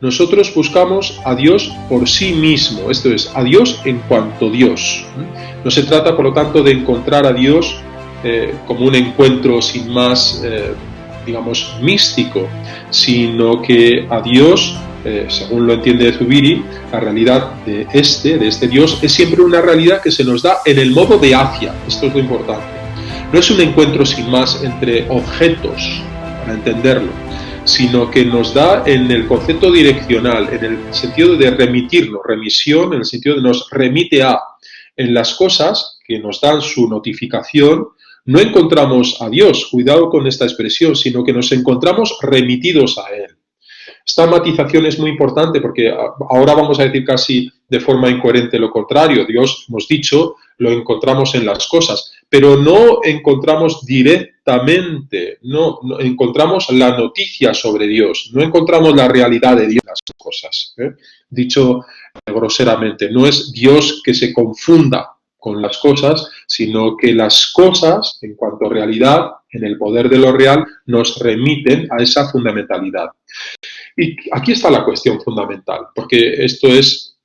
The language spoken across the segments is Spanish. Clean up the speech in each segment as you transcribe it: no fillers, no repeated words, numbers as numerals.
nosotros buscamos a Dios por sí mismo, esto es, a Dios en cuanto Dios. No se trata, por lo tanto, de encontrar a Dios como un encuentro sin más, digamos, místico, sino que a Dios, según lo entiende Zubiri, la realidad de este Dios es siempre una realidad que se nos da en el modo de hacia. Esto es lo importante. No es un encuentro sin más entre objetos, para entenderlo, sino que nos da en el concepto direccional, en el sentido de remitirnos, remisión, en el sentido de nos remite a, en las cosas que nos dan su notificación. No encontramos a Dios, cuidado con esta expresión, sino que nos encontramos remitidos a Él. Esta matización es muy importante porque ahora vamos a decir casi de forma incoherente lo contrario. Dios, hemos dicho, lo encontramos en las cosas, pero no encontramos directamente, no encontramos la noticia sobre Dios, no encontramos la realidad de Dios en las cosas. Dicho groseramente, no es Dios que se confunda con las cosas, sino que las cosas, en cuanto a realidad, en el poder de lo real, nos remiten a esa fundamentalidad. Y aquí está la cuestión fundamental, porque esto es,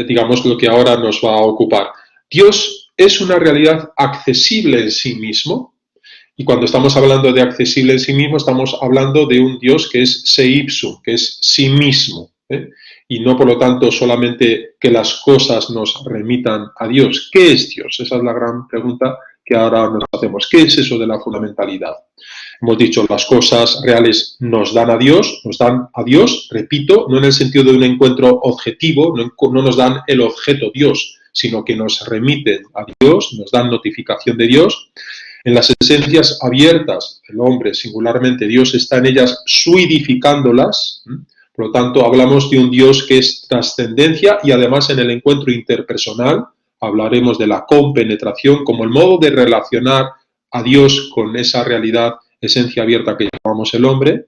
digamos, lo que ahora nos va a ocupar. Dios es una realidad accesible en sí mismo, y cuando estamos hablando de accesible en sí mismo, estamos hablando de un Dios que es se ipsum, que es sí mismo, y no, por lo tanto, solamente que las cosas nos remitan a Dios. ¿Qué es Dios? Esa es la gran pregunta que ahora nos hacemos. ¿Qué es eso de la fundamentalidad? Hemos dicho, las cosas reales nos dan a Dios, repito, no en el sentido de un encuentro objetivo, no nos dan el objeto Dios, sino que nos remiten a Dios, nos dan notificación de Dios. En las esencias abiertas, el hombre, singularmente, Dios está en ellas suidificándolas. Por lo tanto, hablamos de un Dios que es trascendencia y además en el encuentro interpersonal hablaremos de la compenetración como el modo de relacionar a Dios con esa realidad, esencia abierta que llamamos el hombre.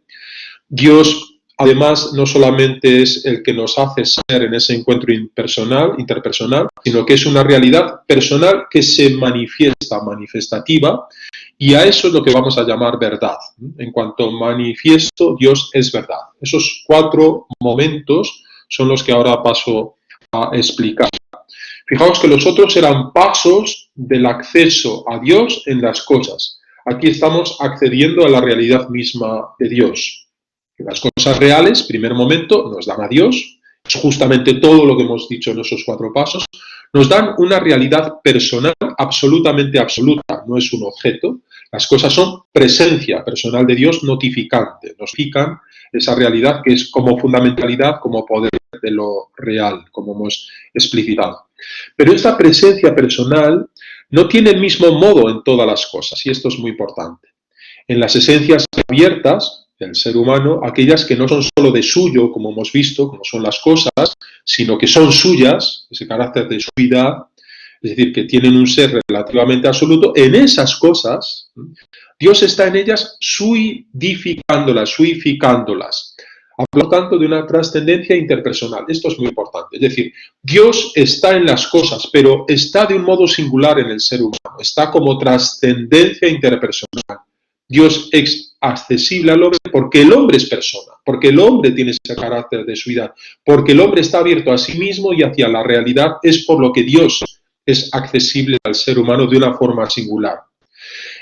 Dios, además, no solamente es el que nos hace ser en ese encuentro interpersonal, sino que es una realidad personal que se manifiesta, manifestativa, y a eso es lo que vamos a llamar verdad. En cuanto manifiesto, Dios es verdad. Esos 4 momentos son los que ahora paso a explicar. Fijaos que los otros eran pasos del acceso a Dios en las cosas. Aquí estamos accediendo a la realidad misma de Dios. Las cosas reales, primer momento, nos dan a Dios. Es justamente todo lo que hemos dicho en esos 4 pasos. Nos dan una realidad personal absolutamente absoluta, no es un objeto. Las cosas son presencia personal de Dios notificante. Notifican esa realidad que es como fundamentalidad, como poder de lo real, como hemos explicitado. Pero esta presencia personal no tiene el mismo modo en todas las cosas, y esto es muy importante. En las esencias abiertas del ser humano, aquellas que no son solo de suyo, como hemos visto, como son las cosas, sino que son suyas, ese carácter de suidad, es decir, que tienen un ser relativamente absoluto, en esas cosas, Dios está en ellas suidificándolas. Por lo tanto, de una trascendencia interpersonal. Esto es muy importante. Es decir, Dios está en las cosas, pero está de un modo singular en el ser humano. Está como trascendencia interpersonal. Dios es accesible al hombre porque el hombre es persona, porque el hombre tiene ese carácter de suidad, porque el hombre está abierto a sí mismo y hacia la realidad, es por lo que Dios es accesible al ser humano de una forma singular.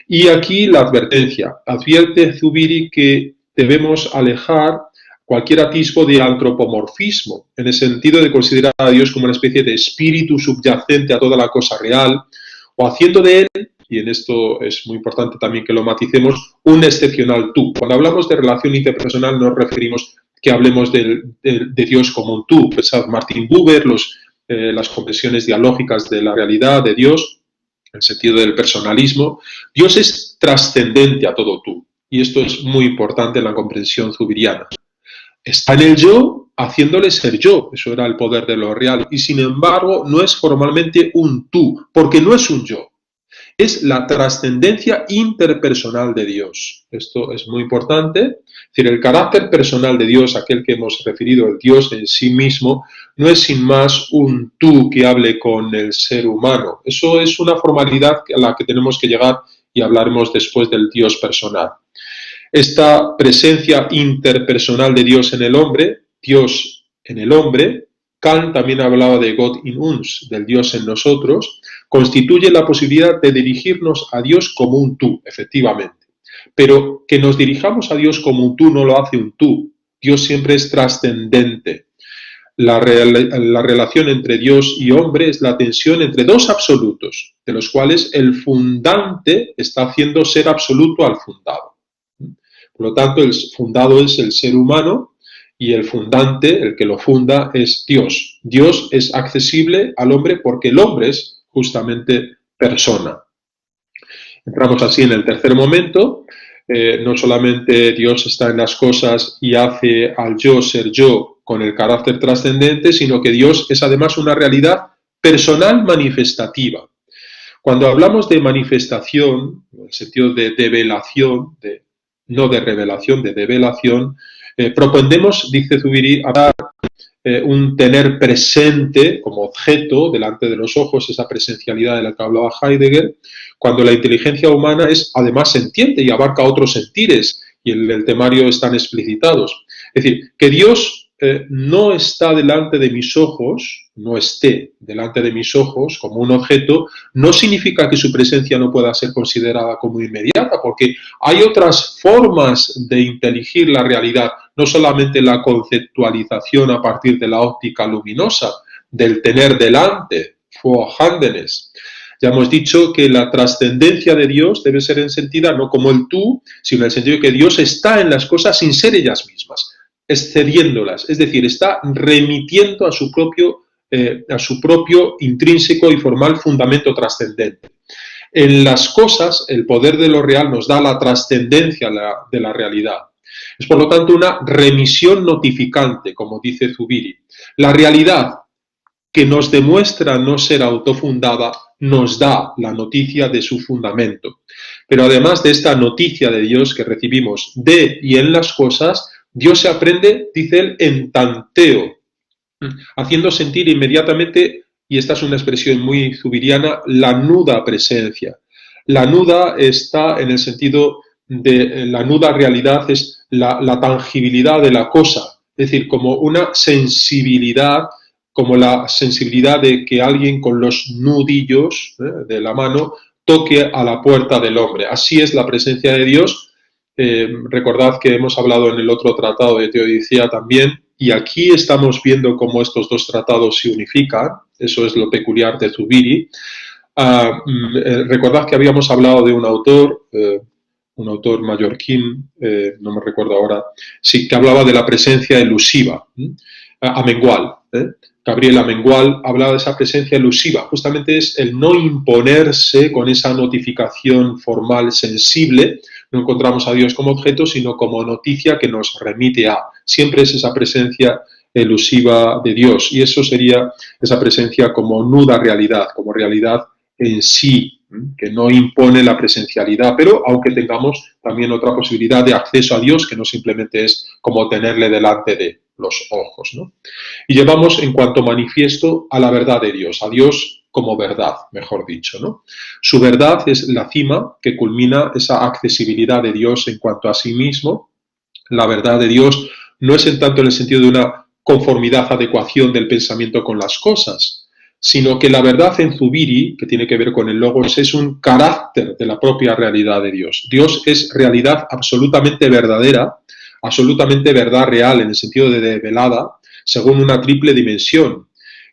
Y aquí la advertencia. Advierte Zubiri que debemos alejar cualquier atisbo de antropomorfismo, en el sentido de considerar a Dios como una especie de espíritu subyacente a toda la cosa real, o haciendo de él, y en esto es muy importante también que lo maticemos, un excepcional tú. Cuando hablamos de relación interpersonal nos referimos que hablemos de Dios como un tú. Pensad Martin Buber, las comprensiones dialógicas de la realidad de Dios, en el sentido del personalismo. Dios es trascendente a todo tú, y esto es muy importante en la comprensión zubiriana. Está en el yo, haciéndole ser yo. Eso era el poder de lo real. Y sin embargo, no es formalmente un tú, porque no es un yo. Es la trascendencia interpersonal de Dios. Esto es muy importante. Es decir, el carácter personal de Dios, aquel que hemos referido, el Dios en sí mismo, no es sin más un tú que hable con el ser humano. Eso es una formalidad a la que tenemos que llegar y hablaremos después del Dios personal. Esta presencia interpersonal de Dios en el hombre Dios en el hombre, Kant también hablaba de Gott in uns, del Dios en nosotros, constituye la posibilidad de dirigirnos a Dios como un tú, efectivamente. Pero que nos dirijamos a Dios como un tú no lo hace un tú. Dios siempre es trascendente. La relación entre Dios y hombre es la tensión entre dos absolutos, de los cuales el fundante está haciendo ser absoluto al fundado. Por lo tanto, el fundado es el ser humano y el fundante, el que lo funda, es Dios. Dios es accesible al hombre porque el hombre es justamente persona. Entramos así en el tercer momento. No solamente Dios está en las cosas y hace al yo ser yo con el carácter trascendente, sino que Dios es además una realidad personal manifestativa. Cuando hablamos de manifestación, en el sentido de develación, no de revelación, de develación, propondemos, dice Zubiri, hablar un tener presente como objeto delante de los ojos, esa presencialidad de la que hablaba Heidegger, cuando la inteligencia humana es además sentiente y abarca otros sentires, y en el temario están explicitados. Es decir, que Dios no está delante de mis ojos, no esté delante de mis ojos como un objeto, no significa que su presencia no pueda ser considerada como inmediata, porque hay otras formas de inteligir la realidad, no solamente la conceptualización a partir de la óptica luminosa, del tener delante, vorhandenes. Ya hemos dicho que la trascendencia de Dios debe ser entendida no como el tú, sino en el sentido de que Dios está en las cosas sin ser ellas mismas, excediéndolas, es decir, está remitiendo a su propio intrínseco y formal fundamento trascendente. En las cosas, el poder de lo real nos da la trascendencia de la realidad. Es por lo tanto una remisión notificante, como dice Zubiri. La realidad que nos demuestra no ser autofundada nos da la noticia de su fundamento. Pero además de esta noticia de Dios que recibimos de y en las cosas, Dios se aprende, dice él, en tanteo, haciendo sentir inmediatamente, y esta es una expresión muy zubiriana, la nuda presencia. La nuda está en el sentido de la nuda realidad, es la tangibilidad de la cosa, es decir, como una sensibilidad, como la sensibilidad de que alguien con los nudillos de la mano toque a la puerta del hombre. Así es la presencia de Dios. Recordad que hemos hablado en el otro tratado de Teodicea también, y aquí estamos viendo cómo estos dos tratados se unifican. Eso es lo peculiar de Zubiri. Recordad que habíamos hablado de un autor mallorquín, no me recuerdo ahora, sí, que hablaba de la presencia elusiva, Amengual. Gabriel Amengual hablaba de esa presencia elusiva, justamente es el no imponerse con esa notificación formal sensible. No encontramos a Dios como objeto, sino como noticia que nos remite a. Siempre es esa presencia elusiva de Dios, y eso sería esa presencia como nuda realidad, como realidad en sí, que no impone la presencialidad, pero aunque tengamos también otra posibilidad de acceso a Dios, que no simplemente es como tenerle delante de los ojos, ¿no? Y llevamos en cuanto manifiesto a la verdad de Dios, a Dios como verdad, mejor dicho, ¿no? Su verdad es la cima que culmina esa accesibilidad de Dios en cuanto a sí mismo. La verdad de Dios no es en tanto en el sentido de una conformidad, adecuación del pensamiento con las cosas, sino que la verdad en Zubiri, que tiene que ver con el logos, es un carácter de la propia realidad de Dios. Dios es realidad absolutamente verdadera, absolutamente verdad real en el sentido de develada, según una triple dimensión.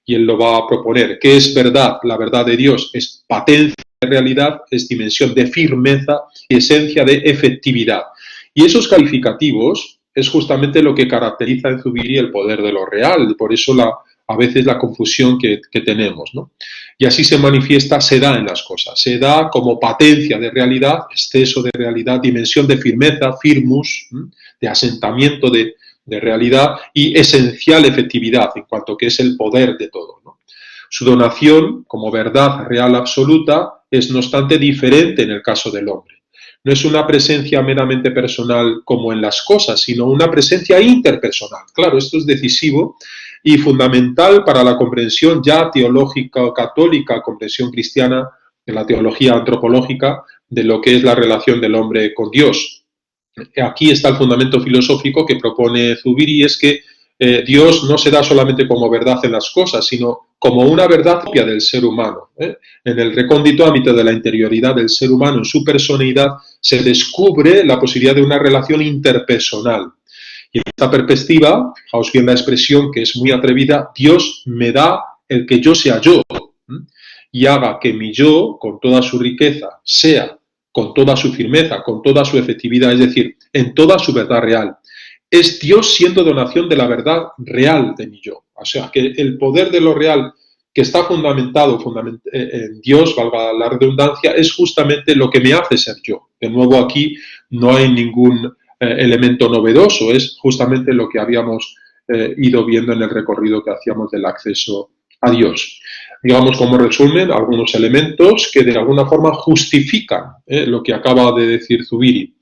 Y él lo va a proponer. ¿Qué es verdad? La verdad de Dios es potencia de realidad, es dimensión de firmeza y esencia de efectividad. Y esos calificativos es justamente lo que caracteriza en Zubiri el poder de lo real, por eso a veces la confusión que tenemos, ¿no? Y así se manifiesta, se da en las cosas, se da como potencia de realidad, exceso de realidad, dimensión de firmeza, firmus, de asentamiento de realidad y esencial efectividad, en cuanto que es el poder de todo, ¿no? Su donación, como verdad real absoluta, es no obstante diferente en el caso del hombre. No es una presencia meramente personal como en las cosas, sino una presencia interpersonal. Claro, esto es decisivo y fundamental para la comprensión ya teológica o católica, comprensión cristiana de la teología antropológica de lo que es la relación del hombre con Dios. Aquí está el fundamento filosófico que propone Zubiri, es que Dios no se da solamente como verdad en las cosas, sino como una verdad propia del ser humano. En el recóndito ámbito de la interioridad del ser humano, en su personalidad, se descubre la posibilidad de una relación interpersonal. Y en esta perspectiva, fijaos bien la expresión que es muy atrevida, Dios me da el que yo sea yo, y haga que mi yo, con toda su riqueza, sea con toda su firmeza, con toda su efectividad, es decir, en toda su verdad real. Es Dios siendo donación de la verdad real de mi yo. O sea, que el poder de lo real que está fundamentado en Dios, valga la redundancia, es justamente lo que me hace ser yo. De nuevo, aquí no hay ningún elemento novedoso, es justamente lo que habíamos ido viendo en el recorrido que hacíamos del acceso a Dios. Digamos como resumen algunos elementos que de alguna forma justifican lo que acaba de decir Zubiri.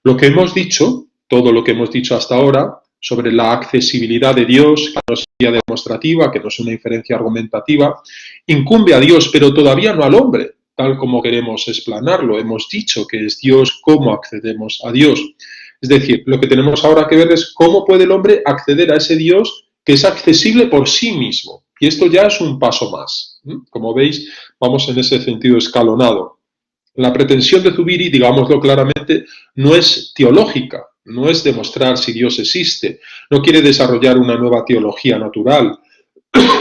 Lo que hemos dicho, todo lo que hemos dicho hasta ahora, sobre la accesibilidad de Dios, que no sería demostrativa, que no es una inferencia argumentativa, incumbe a Dios, pero todavía no al hombre, tal como queremos explanarlo. Hemos dicho que es Dios, cómo accedemos a Dios. Es decir, lo que tenemos ahora que ver es cómo puede el hombre acceder a ese Dios que es accesible por sí mismo. Y esto ya es un paso más. Como veis, vamos en ese sentido escalonado. La pretensión de Zubiri, digámoslo claramente, no es teológica, no es demostrar si Dios existe, no quiere desarrollar una nueva teología natural,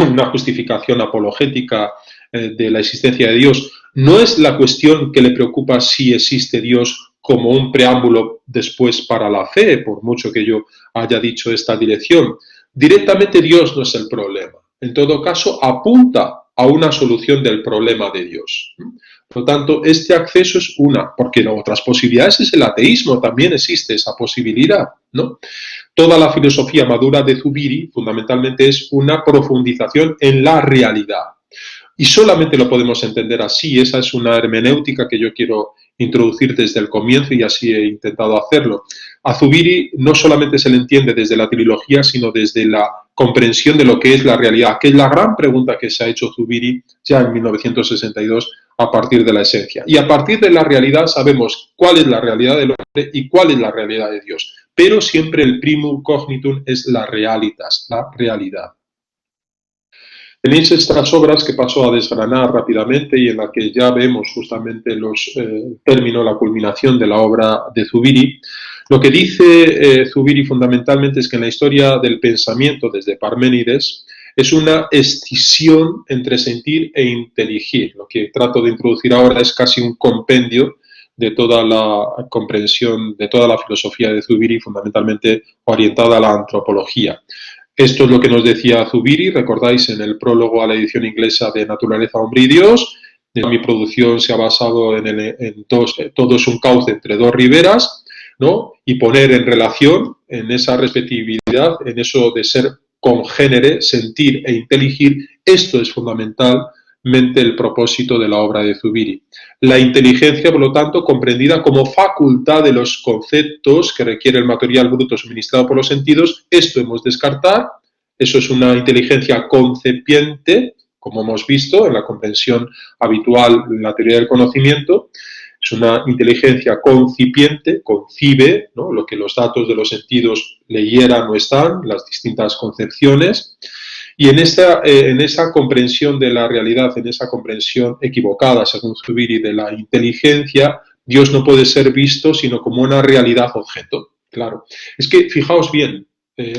una justificación apologética de la existencia de Dios. No es la cuestión que le preocupa si existe Dios como un preámbulo después para la fe, por mucho que yo haya dicho esta dirección. Directamente Dios no es el problema. En todo caso, apunta a una solución del problema de Dios. Por lo tanto, este acceso es una, porque otras posibilidades es el ateísmo, también existe esa posibilidad, ¿no? Toda la filosofía madura de Zubiri fundamentalmente es una profundización en la realidad. Y solamente lo podemos entender así, esa es una hermenéutica que yo quiero introducir desde el comienzo y así he intentado hacerlo. A Zubiri no solamente se le entiende desde la trilogía, sino desde la comprensión de lo que es la realidad, que es la gran pregunta que se ha hecho Zubiri ya en 1962 a partir de la esencia. Y a partir de la realidad sabemos cuál es la realidad del hombre y cuál es la realidad de Dios. Pero siempre el primum cognitum es la realitas, la realidad. Tenéis estas obras que paso a desgranar rápidamente y en la que ya vemos justamente los términos, la culminación de la obra de Zubiri. Lo que dice Zubiri fundamentalmente es que en la historia del pensamiento desde Parménides es una escisión entre sentir e inteligir. Lo que trato de introducir ahora es casi un compendio de toda la comprensión, de toda la filosofía de Zubiri, fundamentalmente orientada a la antropología. Esto es lo que nos decía Zubiri, recordáis, en el prólogo a la edición inglesa de Naturaleza, Hombre y Dios. Mi producción se ha basado en todo es un cauce entre dos riberas, ¿no? Y poner en relación, en esa respectividad, en eso de ser congénere, sentir e inteligir, esto es fundamentalmente el propósito de la obra de Zubiri. La inteligencia, por lo tanto, comprendida como facultad de los conceptos que requiere el material bruto suministrado por los sentidos, esto hemos de descartar, eso es una inteligencia concepiente, como hemos visto en la comprensión habitual en la teoría del conocimiento, es una inteligencia concipiente, concibe, ¿no?, lo que los datos de los sentidos le hieran o están, las distintas concepciones. Y en esa comprensión de la realidad, en esa comprensión equivocada, según Zubiri, de la inteligencia, Dios no puede ser visto sino como una realidad objeto. Claro. Es que, fijaos bien,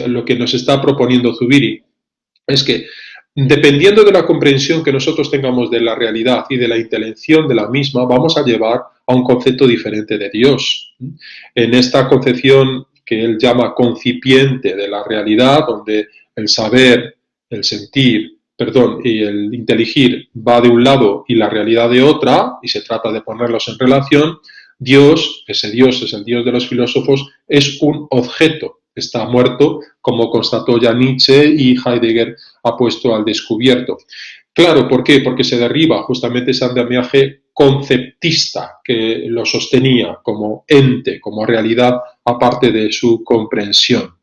lo que nos está proponiendo Zubiri es que, dependiendo de la comprensión que nosotros tengamos de la realidad y de la intelección de la misma, vamos a llevar a un concepto diferente de Dios. En esta concepción que él llama concipiente de la realidad, donde el saber, el sentir, y el inteligir va de un lado y la realidad de otra, y se trata de ponerlos en relación, Dios, ese Dios es el Dios de los filósofos, es un objeto, está muerto, como constató ya Nietzsche y Heidegger ha puesto al descubierto. Claro, ¿por qué? Porque se derriba justamente ese andamiaje conceptista que lo sostenía como ente, como realidad, aparte de su comprensión.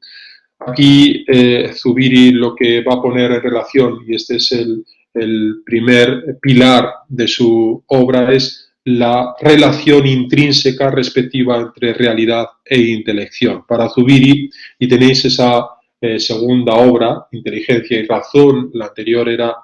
Aquí Zubiri lo que va a poner en relación, y este es el primer pilar de su obra, es la relación intrínseca respectiva entre realidad e intelección. Para Zubiri, y tenéis esa segunda obra, inteligencia y razón. La anterior era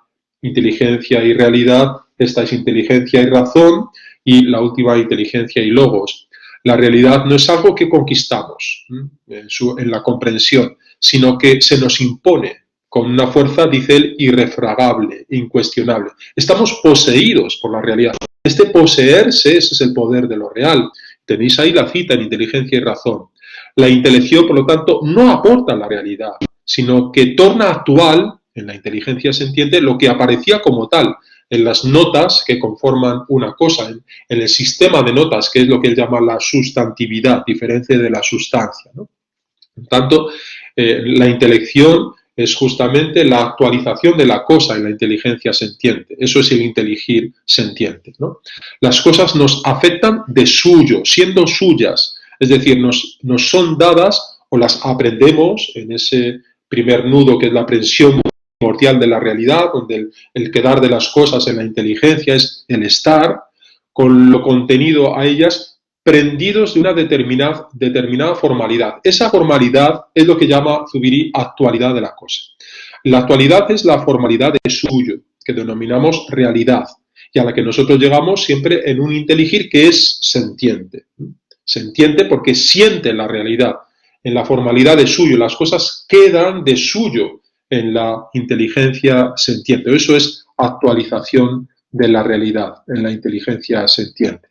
inteligencia y realidad, esta es inteligencia y razón, y la última, inteligencia y logos. La realidad no es algo que conquistamos en la comprensión, sino que se nos impone con una fuerza, dice él, irrefragable, incuestionable. Estamos poseídos por la realidad. Este poseerse, ese es el poder de lo real. Tenéis ahí la cita en inteligencia y razón. La intelección, por lo tanto, no aporta la realidad, sino que torna actual, en la inteligencia sentiente, lo que aparecía como tal, en las notas que conforman una cosa, en el sistema de notas, que es lo que él llama la sustantividad, diferencia de la sustancia, ¿no? Por tanto, la intelección es justamente la actualización de la cosa en la inteligencia sentiente. Eso es el inteligir sentiente, ¿no? Las cosas nos afectan de suyo, siendo suyas, es decir, nos son dadas o las aprendemos en ese primer nudo que es la aprensión primordial de la realidad, donde el quedar de las cosas en la inteligencia es el estar, con lo contenido a ellas, prendidos de una determinada formalidad. Esa formalidad es lo que llama Zubiri actualidad de la cosa. La actualidad es la formalidad de suyo, que denominamos realidad, y a la que nosotros llegamos siempre en un inteligir que es sentiente. Sentiente porque siente la realidad, en la formalidad de suyo. Las cosas quedan de suyo en la inteligencia sentiente. Eso es actualización de la realidad en la inteligencia sentiente.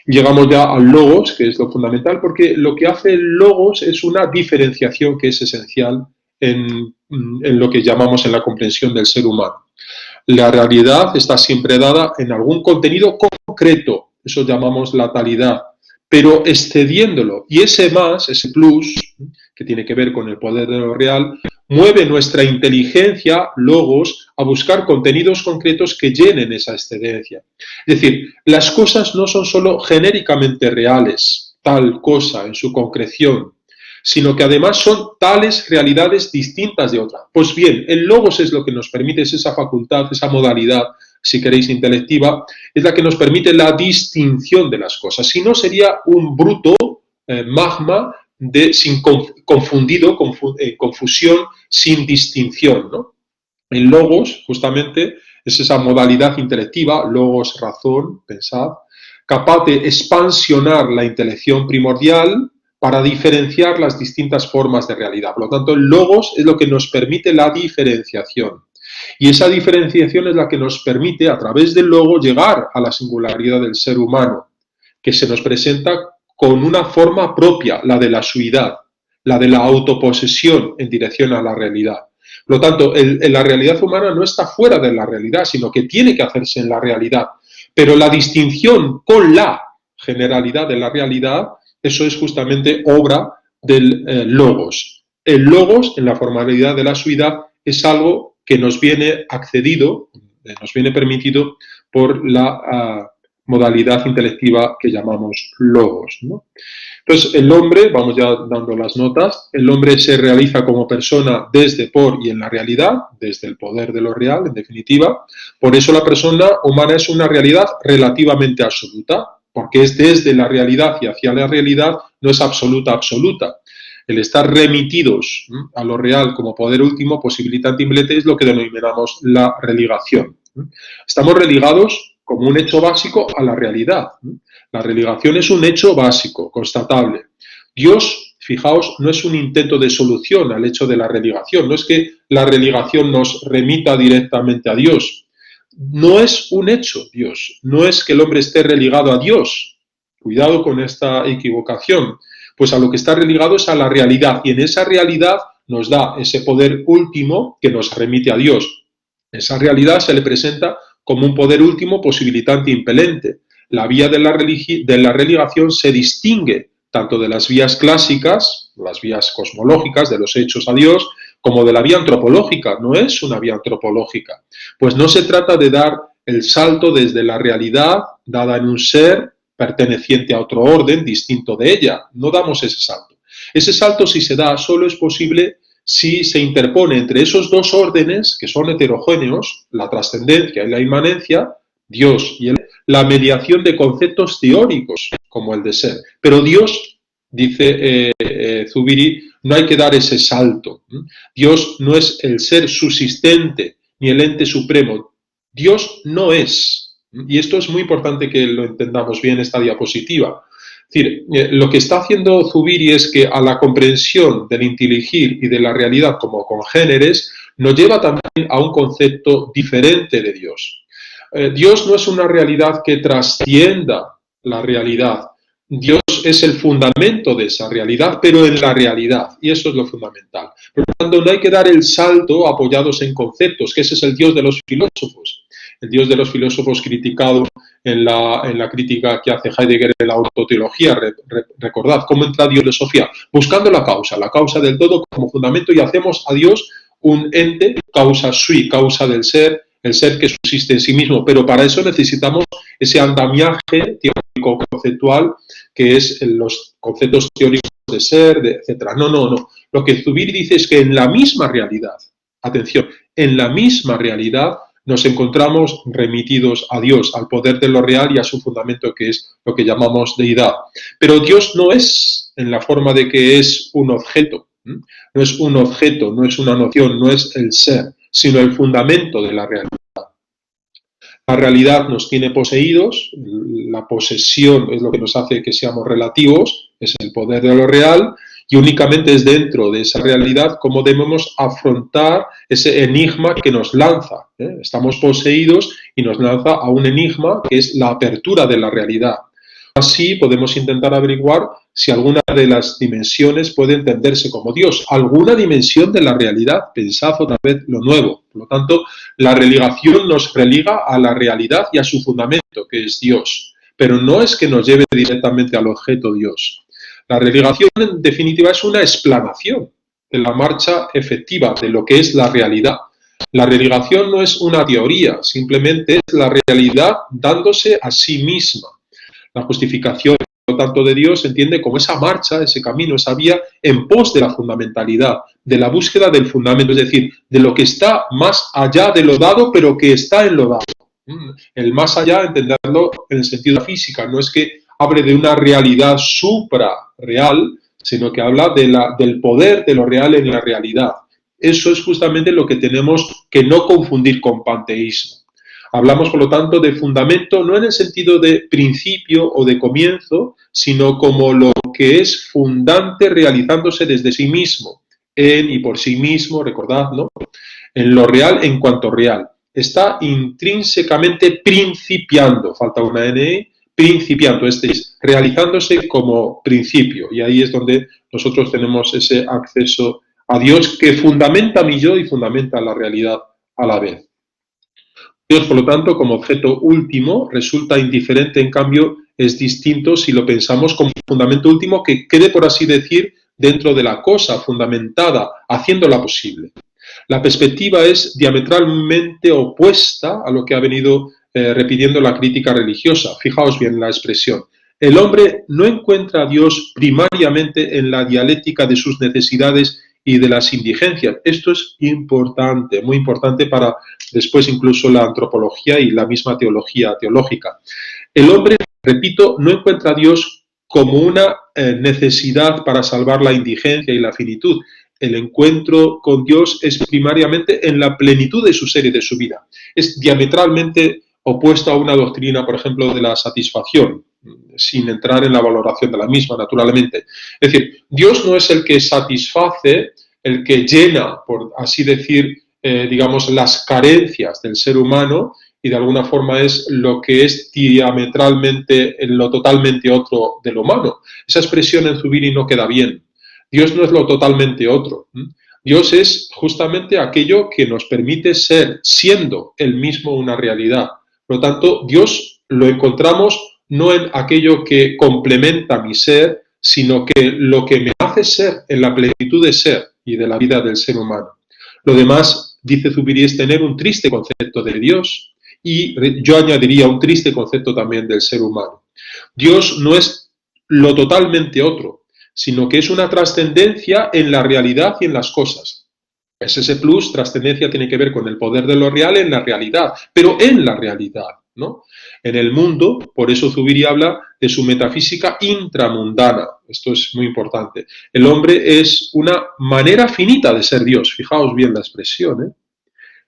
Llegamos ya al logos, que es lo fundamental, porque lo que hace el logos es una diferenciación que es esencial en lo que llamamos en la comprensión del ser humano. La realidad está siempre dada en algún contenido concreto, eso llamamos la talidad, pero excediéndolo. Y ese más, ese plus, que tiene que ver con el poder de lo real, mueve nuestra inteligencia, logos, a buscar contenidos concretos que llenen esa excedencia. Es decir, las cosas no son solo genéricamente reales, tal cosa en su concreción, sino que además son tales realidades distintas de otra. Pues bien, el logos es lo que nos permite, es esa facultad, esa modalidad, si queréis, intelectiva, es la que nos permite la distinción de las cosas. Si no, sería un bruto magma sin confusión, sin distinción, ¿no? El logos, justamente, es esa modalidad intelectiva, logos, razón, pensad, capaz de expansionar la intelección primordial para diferenciar las distintas formas de realidad. Por lo tanto, el logos es lo que nos permite la diferenciación. Y esa diferenciación es la que nos permite, a través del logo, llegar a la singularidad del ser humano, que se nos presenta con una forma propia, la de la suidad, la de la autoposesión en dirección a la realidad. Por lo tanto, la realidad humana no está fuera de la realidad, sino que tiene que hacerse en la realidad. Pero la distinción con la generalidad de la realidad, eso es justamente obra del logos. El logos, en la formalidad de la suidad, es algo que nos viene accedido, nos viene permitido por la modalidad intelectiva que llamamos logos, ¿no? Entonces, el hombre, vamos ya dando las notas, el hombre se realiza como persona desde, por y en la realidad, desde el poder de lo real, en definitiva. Por eso la persona humana es una realidad relativamente absoluta, porque es desde la realidad y hacia la realidad, no es absoluta. El estar remitidos a lo real como poder último, posibilitante implete, es lo que denominamos la religación. Estamos religados como un hecho básico a la realidad. La religación es un hecho básico, constatable. Dios, fijaos, no es un intento de solución al hecho de la religación, no es que la religación nos remita directamente a Dios. No es un hecho, Dios, no es que el hombre esté religado a Dios. Cuidado con esta equivocación. Pues a lo que está religado es a la realidad, y en esa realidad nos da ese poder último que nos remite a Dios. Esa realidad se le presenta como un poder último posibilitante impelente. La vía de la religación se distingue tanto de las vías clásicas, las vías cosmológicas, de los hechos a Dios, como de la vía antropológica. No es una vía antropológica. Pues no se trata de dar el salto desde la realidad dada en un ser perteneciente a otro orden distinto de ella. No damos ese salto. Ese salto, si se da, solo es posible si se interpone entre esos dos órdenes, que son heterogéneos, la trascendencia y la inmanencia, Dios y la mediación de conceptos teóricos, como el de ser. Pero Dios, dice Zubiri, no hay que dar ese salto. Dios no es el ser subsistente ni el ente supremo. Dios no es. Y esto es muy importante que lo entendamos bien, esta diapositiva. Es decir, lo que está haciendo Zubiri es que a la comprensión del inteligir y de la realidad como congéneres nos lleva también a un concepto diferente de Dios. Dios no es una realidad que trascienda la realidad. Dios es el fundamento de esa realidad, pero en la realidad, y eso es lo fundamental. Por lo tanto, no hay que dar el salto apoyados en conceptos, que ese es el Dios de los filósofos. El Dios de los filósofos criticado en la crítica que hace Heidegger en la autoteología. Recordad cómo entra Dios en Sofía, buscando la causa del todo como fundamento, y hacemos a Dios un ente, causa sui, causa del ser, el ser que subsiste en sí mismo, pero para eso necesitamos ese andamiaje teórico conceptual que es los conceptos teóricos de ser, etc. No. Lo que Zubiri dice es que en la misma realidad, atención, en la misma realidad nos encontramos remitidos a Dios, al poder de lo real y a su fundamento, que es lo que llamamos deidad. Pero Dios no es en la forma de que es un objeto, no es un objeto, no es una noción, no es el ser, sino el fundamento de la realidad. La realidad nos tiene poseídos, la posesión es lo que nos hace que seamos relativos, es el poder de lo real, y únicamente es dentro de esa realidad cómo debemos afrontar ese enigma que nos lanza. Estamos poseídos y nos lanza a un enigma que es la apertura de la realidad. Así podemos intentar averiguar si alguna de las dimensiones puede entenderse como Dios. Alguna dimensión de la realidad, pensad otra vez lo nuevo. Por lo tanto, la religación nos religa a la realidad y a su fundamento, que es Dios. Pero no es que nos lleve directamente al objeto Dios. La religación, en definitiva, es una explanación de la marcha efectiva de lo que es la realidad. La religación no es una teoría, simplemente es la realidad dándose a sí misma. La justificación, por lo tanto, de Dios se entiende como esa marcha, ese camino, esa vía en pos de la fundamentalidad, de la búsqueda del fundamento, es decir, de lo que está más allá de lo dado, pero que está en lo dado. El más allá, entenderlo en el sentido de la física, no es que hable de una realidad suprarreal, sino que habla del poder de lo real en la realidad. Eso es justamente lo que tenemos que no confundir con panteísmo. Hablamos, por lo tanto, de fundamento no en el sentido de principio o de comienzo, sino como lo que es fundante realizándose desde sí mismo, en y por sí mismo, recordad, ¿no? En lo real en cuanto real. Está intrínsecamente principiando, falta una N, principiando, realizándose como principio. Y ahí es donde nosotros tenemos ese acceso a Dios que fundamenta mi yo y fundamenta la realidad a la vez. Dios, por lo tanto, como objeto último, resulta indiferente, en cambio, es distinto si lo pensamos como fundamento último que quede, por así decir, dentro de la cosa fundamentada, haciéndola posible. La perspectiva es diametralmente opuesta a lo que ha venido repitiendo la crítica religiosa. Fijaos bien la expresión. El hombre no encuentra a Dios primariamente en la dialéctica de sus necesidades y de las indigencias. Esto es importante, muy importante para después incluso la antropología y la misma teología teológica. El hombre, repito, no encuentra a Dios como una necesidad para salvar la indigencia y la finitud. El encuentro con Dios es primariamente en la plenitud de su ser y de su vida. Es diametralmente opuesto a una doctrina, por ejemplo, de la satisfacción, sin entrar en la valoración de la misma, naturalmente. Es decir, Dios no es el que satisface, el que llena, por así decir, digamos, las carencias del ser humano, y de alguna forma es lo que es diametralmente, lo totalmente otro de lo humano. Esa expresión en Zubiri no queda bien. Dios no es lo totalmente otro. Dios es justamente aquello que nos permite ser, siendo Él mismo una realidad. Por lo tanto, Dios lo encontramos no en aquello que complementa mi ser, sino que lo que me hace ser en la plenitud de ser y de la vida del ser humano. Lo demás, dice Zubiri, es tener un triste concepto de Dios y yo añadiría un triste concepto también del ser humano. Dios no es lo totalmente otro, sino que es una trascendencia en la realidad y en las cosas. Ese plus, trascendencia, tiene que ver con el poder de lo real en la realidad, pero en la realidad, ¿no? En el mundo, por eso Zubiri habla de su metafísica intramundana. Esto es muy importante. El hombre es una manera finita de ser Dios. Fijaos bien la expresión, ¿eh?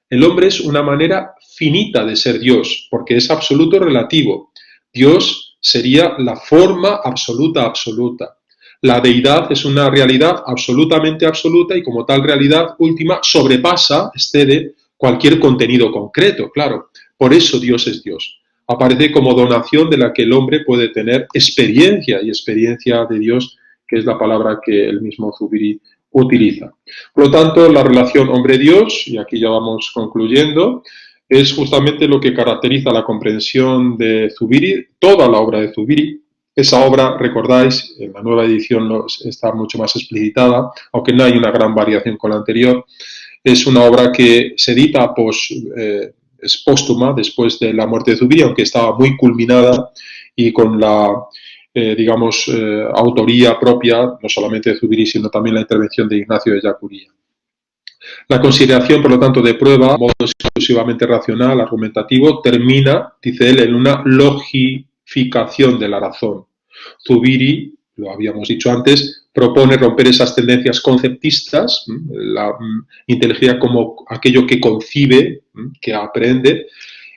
El hombre es una manera finita de ser Dios, porque es absoluto relativo. Dios sería la forma absoluta, absoluta. La deidad es una realidad absolutamente absoluta y como tal realidad última sobrepasa, excede cualquier contenido concreto, claro. Por eso Dios es Dios. Aparece como donación de la que el hombre puede tener experiencia y experiencia de Dios, que es la palabra que el mismo Zubiri utiliza. Por lo tanto, la relación hombre-Dios, y aquí ya vamos concluyendo, es justamente lo que caracteriza la comprensión de Zubiri, toda la obra de Zubiri. Esa obra, recordáis, en la nueva edición está mucho más explicitada, aunque no hay una gran variación con la anterior. Es una obra que se edita es póstuma después de la muerte de Zubiri, aunque estaba muy culminada y con la autoría propia, no solamente de Zubiri, sino también la intervención de Ignacio de Ellacuría. La consideración, por lo tanto, de prueba, de modo exclusivamente racional, argumentativo, termina, dice él, en una logificación de la razón. Zubiri, lo habíamos dicho antes, propone romper esas tendencias conceptistas, la inteligencia como aquello que concibe, que aprende,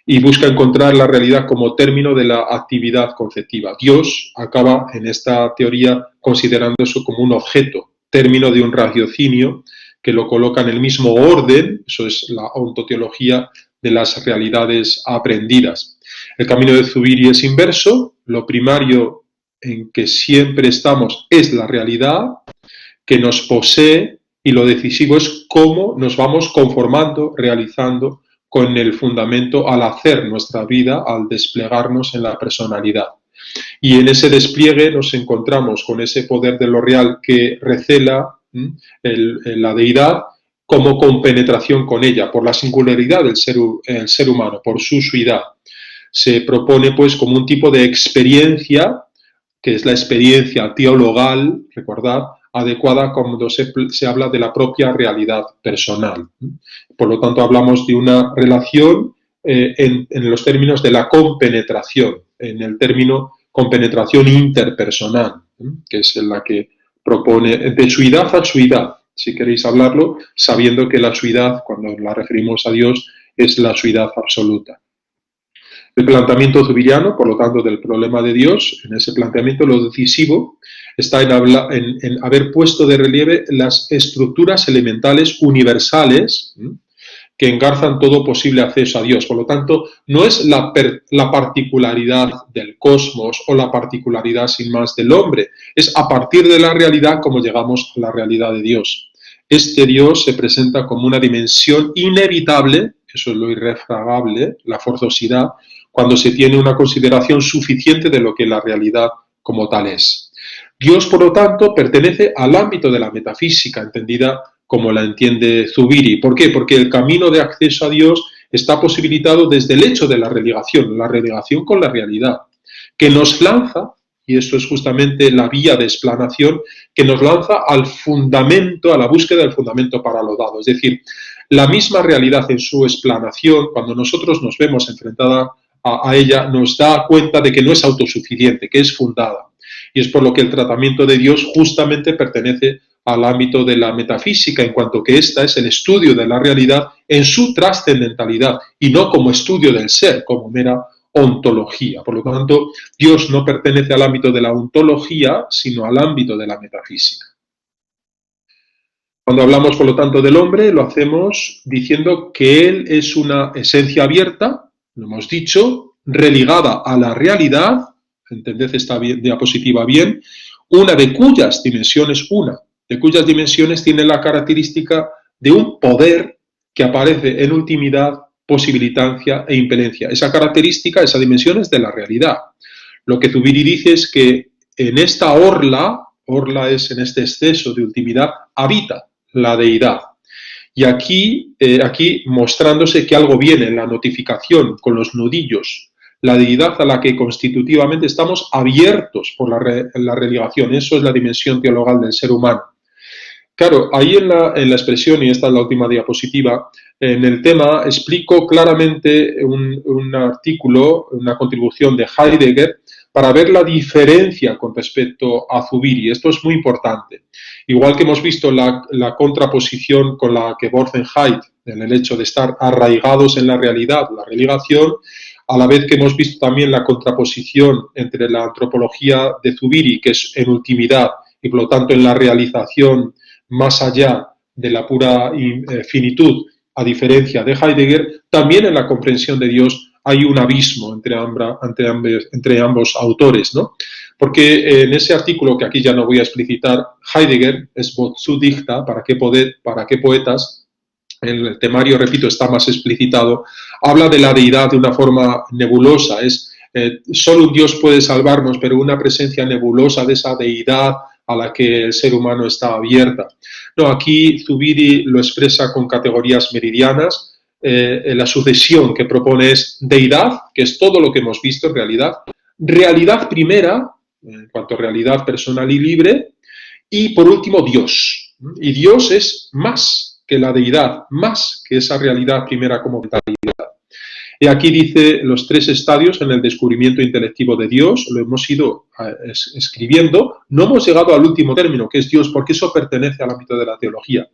y busca encontrar la realidad como término de la actividad conceptiva. Dios acaba en esta teoría considerando eso como un objeto, término de un raciocinio que lo coloca en el mismo orden, eso es la ontoteología de las realidades aprendidas. El camino de Zubiri es inverso, lo primario en que siempre estamos es la realidad que nos posee y lo decisivo es cómo nos vamos conformando, realizando con el fundamento al hacer nuestra vida, al desplegarnos en la personalidad. Y en ese despliegue nos encontramos con ese poder de lo real que recela la deidad como compenetración con ella, por la singularidad del ser humano, por su suidad. Se propone pues como un tipo de experiencia, que es la experiencia teologal, recordad, adecuada cuando se habla de la propia realidad personal. Por lo tanto, hablamos de una relación en los términos de la compenetración, en el término compenetración interpersonal, que es la que propone de suidad a suidad, si queréis hablarlo, sabiendo que la suidad, cuando la referimos a Dios, es la suidad absoluta. El planteamiento zubiriano, por lo tanto, del problema de Dios, en ese planteamiento lo decisivo está en haber puesto de relieve las estructuras elementales universales que engarzan todo posible acceso a Dios. Por lo tanto, no es la particularidad del cosmos o la particularidad sin más del hombre, es a partir de la realidad como llegamos a la realidad de Dios. Este Dios se presenta como una dimensión inevitable, eso es lo irrefragable, la forzosidad, cuando se tiene una consideración suficiente de lo que la realidad como tal es. Dios, por lo tanto, pertenece al ámbito de la metafísica, entendida como la entiende Zubiri. ¿Por qué? Porque el camino de acceso a Dios está posibilitado desde el hecho de la relegación con la realidad, que nos lanza, y esto es justamente la vía de explanación, que nos lanza al fundamento, a la búsqueda del fundamento para lo dado. Es decir, la misma realidad en su explanación, cuando nosotros nos vemos enfrentada a ella, nos da cuenta de que no es autosuficiente, que es fundada. Y es por lo que el tratamiento de Dios justamente pertenece al ámbito de la metafísica, en cuanto que esta es el estudio de la realidad en su trascendentalidad y no como estudio del ser, como mera ontología. Por lo tanto, Dios no pertenece al ámbito de la ontología, sino al ámbito de la metafísica. Cuando hablamos, por lo tanto, del hombre, lo hacemos diciendo que él es una esencia abierta, lo hemos dicho, religada a la realidad, entended esta diapositiva bien, una de cuyas dimensiones tiene la característica de un poder que aparece en ultimidad, posibilitancia e impelencia. Esa característica, esa dimensión es de la realidad. Lo que Zubiri dice es que en esta orla es en este exceso de ultimidad, habita la deidad. Y aquí mostrándose que algo viene en la notificación con los nudillos, la deidad a la que constitutivamente estamos abiertos por la religación. Eso es la dimensión teologal del ser humano. Claro, ahí en la expresión, y esta es la última diapositiva, en el tema explico claramente un artículo, una contribución de Heidegger, para ver la diferencia con respecto a Zubiri. Esto es muy importante. Igual que hemos visto la contraposición con la que Borzenheit, en el hecho de estar arraigados en la realidad, la religación, a la vez que hemos visto también la contraposición entre la antropología de Zubiri, que es en ultimidad y por lo tanto en la realización más allá de la pura finitud, a diferencia de Heidegger, también en la comprensión de Dios hay un abismo entre ambos autores, ¿no? Porque en ese artículo, que aquí ya no voy a explicitar, Heidegger es Wozu dicta, ¿para qué poetas? El temario, repito, está más explicitado, habla de la deidad de una forma nebulosa, solo un Dios puede salvarnos, pero una presencia nebulosa de esa deidad a la que el ser humano está abierta. No, aquí Zubiri lo expresa con categorías meridianas. La sucesión que propone es deidad, que es todo lo que hemos visto en realidad, realidad primera, en cuanto a realidad personal y libre, y por último Dios. Y Dios es más que la deidad, más que esa realidad primera como mentalidad. Y aquí dice los 3 estadios en el descubrimiento intelectivo de Dios, lo hemos ido escribiendo, no hemos llegado al último término, que es Dios, porque eso pertenece al ámbito de la teología.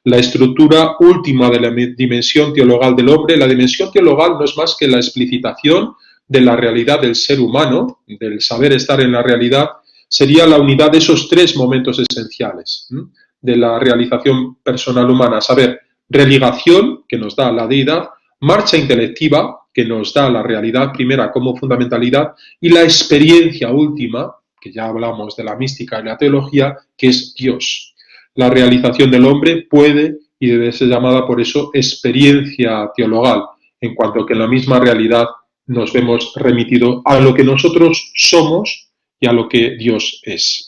La estructura última de la dimensión teologal del hombre, la dimensión teologal no es más que la explicitación de la realidad del ser humano, del saber estar en la realidad, sería la unidad de esos 3 momentos esenciales de la realización personal humana, a saber, religación, que nos da la deidad, marcha intelectiva, que nos da la realidad primera como fundamentalidad, y la experiencia última, que ya hablamos de la mística y la teología, que es Dios. La realización del hombre puede y debe ser llamada por eso experiencia teologal, en cuanto que en la misma realidad nos vemos remitido a lo que nosotros somos y a lo que Dios es.